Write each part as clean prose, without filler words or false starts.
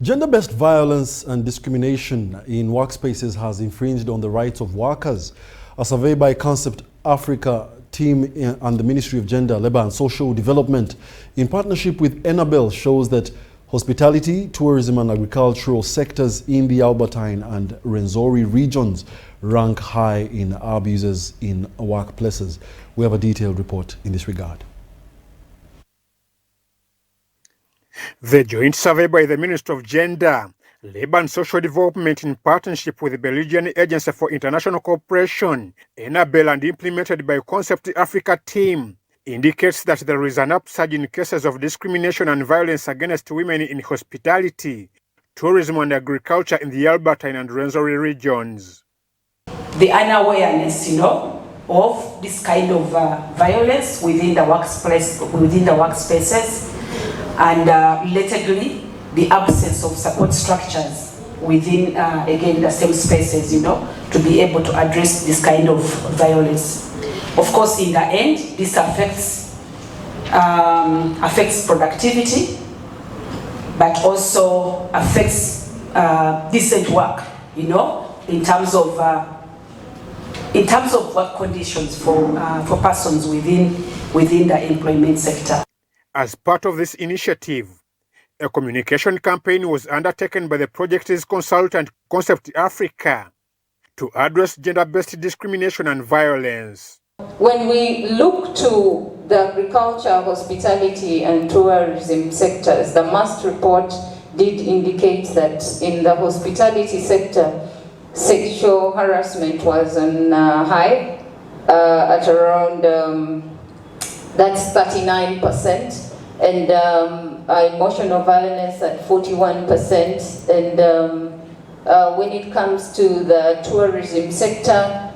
Gender-based violence and discrimination in workspaces has infringed on the rights of workers. A survey by Concept Africa team and the Ministry of Gender, Labour and Social Development in partnership with Enabel shows that hospitality, tourism and agricultural sectors in the Albertine and Rwenzori regions rank high in abuses in workplaces. We have a detailed report in this regard. The joint survey by the Ministry of Gender, Labour and Social Development in partnership with the Belgian Agency for International Cooperation, Enabel, and implemented by Concept Africa team indicates that there is an upsurge in cases of discrimination and violence against women in hospitality, tourism and agriculture in the Albertine and Rwenzori regions. The unawareness, of this kind of violence within the workplace, within the workspaces, and relatedly, the absence of support structures within, again, the same spaces, to be able to address this kind of violence. Of course, in the end, this affects productivity, but also affects decent work, in terms of work conditions for persons within the employment sector. As part of this initiative, a communication campaign was undertaken by the project's consultant Concept Africa to address gender-based discrimination and violence. When we look to the agriculture, hospitality and tourism sectors, the MAST report did indicate that in the hospitality sector, sexual harassment was on high at around that's 39%, and emotional violence at 41%. And when it comes to the tourism sector,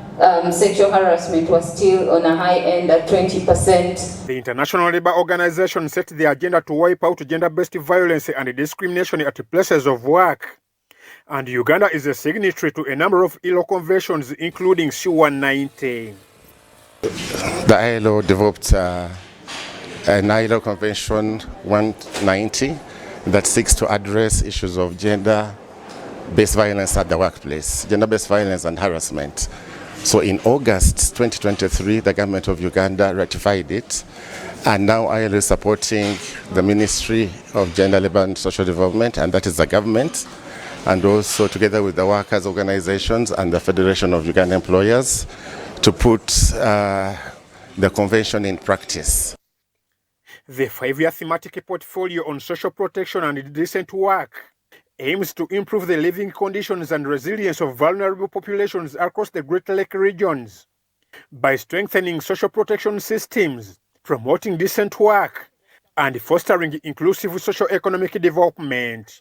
sexual harassment was still on a high end at 20%. The International Labour Organization set the agenda to wipe out gender-based violence and discrimination at places of work. And Uganda is a signatory to a number of ILO conventions, including C190. The ILO developed an ILO Convention 190 that seeks to address issues of gender-based violence at the workplace, gender-based violence and harassment. So in August 2023, the government of Uganda ratified it, and now ILO is supporting the Ministry of Gender, Labour and Social Development, and that is the government, and also together with the workers' organizations and the Federation of Uganda Employers to put the convention in practice. The 5-year thematic portfolio on social protection and decent work aims to improve the living conditions and resilience of vulnerable populations across the Great Lake regions by strengthening social protection systems, promoting decent work, and fostering inclusive socio-economic development.